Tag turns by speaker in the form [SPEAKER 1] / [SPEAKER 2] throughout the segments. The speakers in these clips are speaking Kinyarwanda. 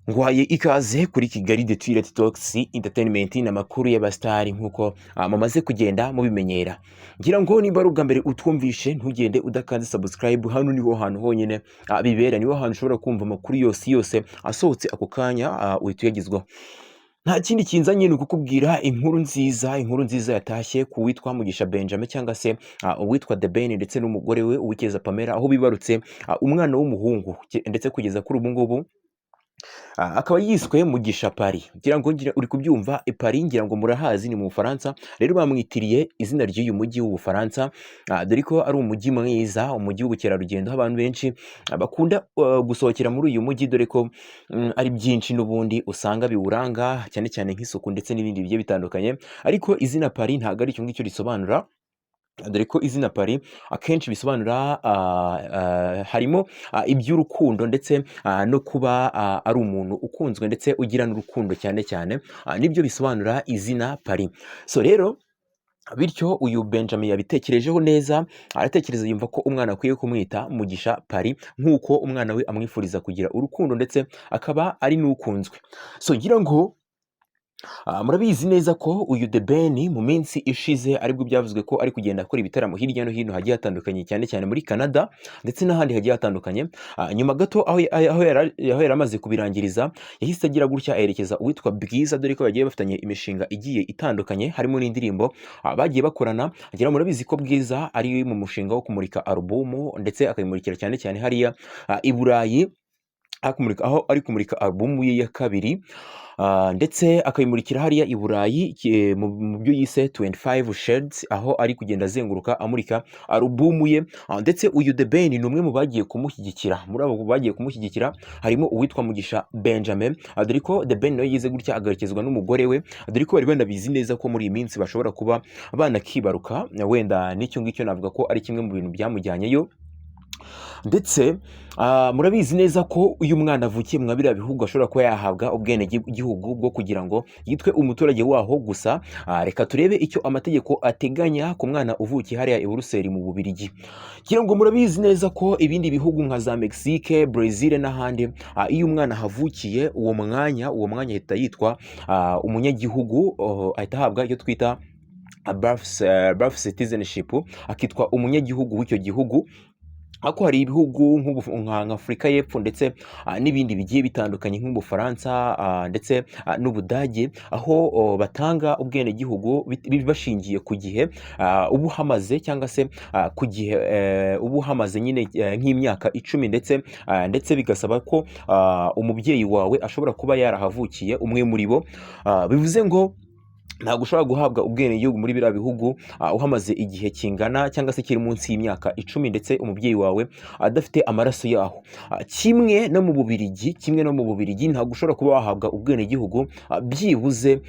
[SPEAKER 1] Ngwaye ikaze kuri Kigali The Toilet Talks Entertainment n'amakuru y'abastari nkuko mumaze kugenda mubimenyera. Ngira ngo nimba ari ubwa mbere utwumvishe ntugende udakanze subscribe, hano niho hantu honyine bibera, niho hantu ushobora kumva amakuru yose asohotse ako kanya uhituyagizwaho. Nta kindi kinzanye ni kukubwira inkuru nziza yatashye ku witwa Mugisha Benjamin cyangwa se uwitwa The Ben ndetse n'umugore we Uwikeza Pamela, aho bibarutse umwana w'umuhungu ndetse kugeza kuri ubu ngubu akaba yiswe Mugisha Paris. Ngira ngo uri kubyumva, Paris ngira ngo murahazi ni mu Bufaransa, rero bamwitiriye izina ry'uyu mujyi w'Ubufaransa, dore ko ari umujyi mwiza, umujyi w'ubukerarugendo, aho abantu benshi bakunda gusohokera muri uyu mujyi, dore ko ari byinshi n'ubundi usanga biwuranga, cyane cyane nk'isuku ndetse n'ibindi bigiye bitandukanye. Ariko izina Paris ntabwo ari icyo ngicyo risobanura, dore ko izina Paris akenshi bisobanura harimo iby'urukundo ndetse no kuba ari umuntu ukunzwe ndetse ugira n'urukundo cyane nibyo bisobanura izina Paris. So rero bityo uyu Benjamin yabitekerejeho neza, aratekereza yumva ko umwana akwiye kumwita Mugisha Paris nk'uko umwana we amwifuriza kugira urukundo ndetse akaba ari n'ukunzwe. So ngira ngo murabizi neza ko uyu The Ben mu minsi ishize aribwo byavuzwe ko ari kugenda akora ibitaramo hirya no hino hagiye hatandukanye, cyane muri Canada ndetse n'ahandi hagiye hatandukanye. Nyuma gato aho yari amaze kubirangiriza, yahise agira gutya aherekeza uwitwa Bwiza, dore ko bagiye bafitanye imishinga igiye itandukanye, harimo n'indirimbo bagiye bakorana. Ngira murabizi ko Bwiza ari mu mushinga wo kumurika album ndetse akayimurikira cyane hariya i Burayi, aho ari kumurika album ye ya kabiri, ndetse akayimurikira hariya i Burayi mu byo yise 25 Shades, aho ari kugenda azenguruka amurika album ye. Ndetse uyu The Ben ni umwe mu bagiye kumushyigikira. Muri abo bagiye kumushyigikira harimo uwitwa Mugisha Benjamin, dore ko The Ben nawe yize gutya agaherekezwa n'umugore we, dore ko bari banabizi neza ko muri iyi minsi bashobora kuba banakibaruka, wenda n'icyo ngicyo navuga ko ari kimwe mu bintu byamujyanyeyo. Ndetse murabizi neza ko uyu mwana avukiye mu biriya bihugu ashobora kuba yahabwa ubwenegihugu bwo kugira ngo yitwe umuturage waho. Gusa reka turebe icyo amategeko ateganya ku mwana uvukiye hariya i Buruseli mu Bubiligi. Ngira ngo murabizi neza ko ibindi bihugu nka za Mexique, Brazil n'ahandi, iyo umwana havukiye uwo mwanya ahita yitwa umunyagihugu, ahita ahabwa icyo twita birth citizenship, akitwa umunyagihugu w'icyo gihugu. Ako hari ibihugu nka Afurika y'Epfo ndetse n'ibindi bigiye bitandukanye nk'Ubufaransa ndetse n'Ubudage, aho batanga ubwenegihugu bashingiye ku gihe ubu hamaze, cyangwa se ku gihe ubu hamaze nyine nk'imyaka 10, ndetse bigasaba ko umubyeyi wawe ashobora kuba yarahavukiye, umwe muri bo. Bivuze ngo ntabwo ushobora guhabwa ubwenegihugu muri biriya bihugu uhamaze igihe kingana cyangwa se kiri munsi y'imyaka 10 ndetse umubyeyi wawe adafite amaraso yaho. Kimwe no mu Bubiligi ntabwo ushobora kuba wahabwa ubwenegihugu byibuze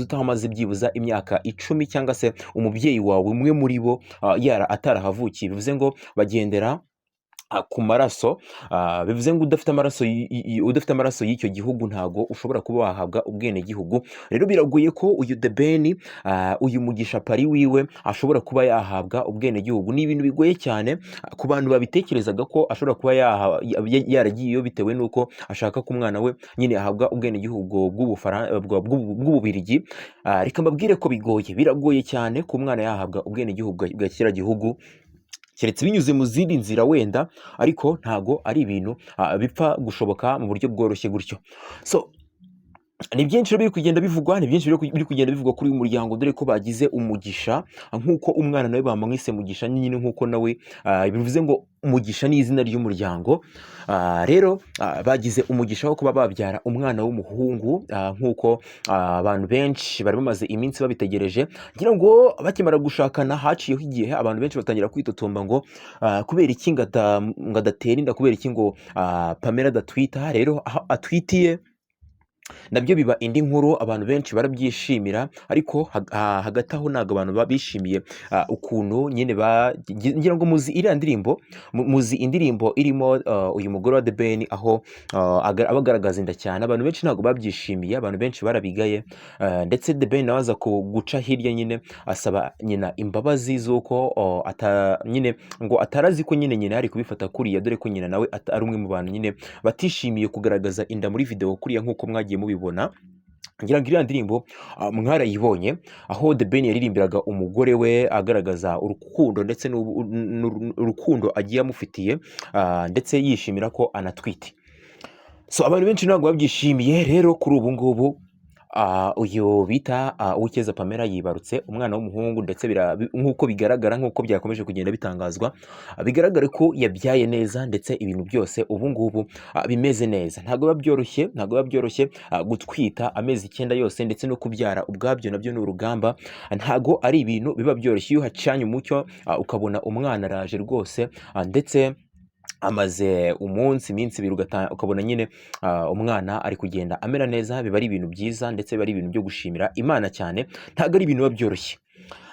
[SPEAKER 1] utahamaze byibuza imyaka 10 cyangwa se umubyeyi wawe umwe muri bo atarahavukiye. Bivuze ngo bagendera ku maraso, bivuze ngo udafite amaraso y'icyo gihugu ntago ushobora kuba wahabwa ubwenegihugu. Rero biragoye ko uyu The Ben, uyu Mugisha Paris wiwe ashobora kuba yahabwa ubwenegihugu. Ni ibintu bigoye cyane ku bantu babitekerezaga ko ashobora kuba yaragiyeyo bitewe n'uko ashaka ko umwana we nyine ahabwa ubwenegihugu bw'Ububiligi. Reka mbabwire ko biragoye cyane ko umwana yahabwa ubwenegihugu bwa kiriya gihugu, keretse binyuze mu zindi nzira wenda, ariko ntago ari ibintu bipfa gushoboka mu buryo bworoshye gutyo. So ni byinshi biri kugenda bivugwa, kuri uyu muryango, dore ko bagize umugisha nk'uko umwana nawe bamwise Mugisha nyine, nk'uko nawe bivuze ngo Umugisha ni izina ry'umuryango. Rero bagize umugisha wo kuba babyara umwana w'umuhungu, nk'uko abantu benshi bari bamaze iminsi babitegereje. Ngira ngo bakimara gushakana haciyeho igihe abantu benshi batangira kwitotomba ngo kubera iki ngo adatera inda, kubera iki ngo Pamela adatwita. Rero aho atwitiye nabyo biba indi nkuru abantu benshi barabyishimira, ariko hagati aho ntabwo abantu bishimiye ukuntu nyine ngira ngo muzi iriya ndirimbo, muzi indirimbo irimo uyu mugore wa The Ben, aho aba agaragaza inda cyane. Abantu benshi ntabwo babyishimiye, abantu benshi barabigaye, ndetse The Ben nawe aza guca hirya nyine asaba nyina imbabazi z'uko nyine ngo atarazi ko nyine nyina yari kubifata kuriya, dore ko nyina nawe ari umwe mu bantu nyine batishimiye kugaragaza inda muri video kuriya nk'uko mwagiye mubibona. Ngira ngo iriya ndirimbo mwarayibonye, aho The Ben yaririmbiraga umugore we agaragaza urukundo ndetse n'urukundo agiye amufitiye, ndetse yishimira ko anatwite. So abantu benshi ntabwo babyishimiye. Rero kuri ubu ngubu uyu bita Uwicyeza Pamela yibarutse umwana w'umuhungu, ndetse nk'uko bigaragara, nk'uko byakomeje kugenda bitangazwa, bigaragara ko yabyaye neza, ndetse ibintu byose ubu ngubu bimeze neza. Ntabwo biba byoroshye gutwita amezi 9 yose, ndetse no kubyara ubwabyo nabyo ni urugamba. Ntabwo ari ibintu biba byoroshye. Iyo hacanye umucyo ukabona umwana araje rwose, ndetse amaze iminsi 2 ukabona nyine umwana ari kugenda amera neza, biba ari ibintu byiza, ndetse biba ari ibintu byo gushimira Imana cyane. Ntabwo ari ibintu biba byoroshye.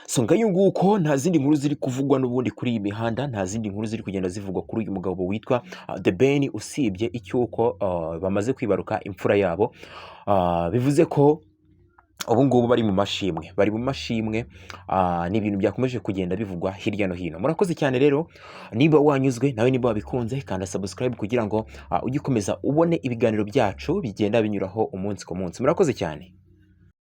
[SPEAKER 1] So ngayo nguko, nta zindi nkuru ziri kuvugwa n'ubundi kuri iyi mihanda, nta zindi nkuru ziri kugenda zivugwa kuri uyu mugabo witwa The Ben, usibye icyuko bamaze kwibaruka imfura yabo. Bivuze ko ubu ngubu bari mu mashimwe, ni ibintu byakomeje kugenda bivugwa hirya no hino. Murakoze cyane rero, niba wanyuzwe nawe, niba wabikunze, kanda subscribe kugira ngo ujye ukomeza ubone ibiganiro byacu bigenda binyuraho umunsi ku munsi. Murakoze cyane.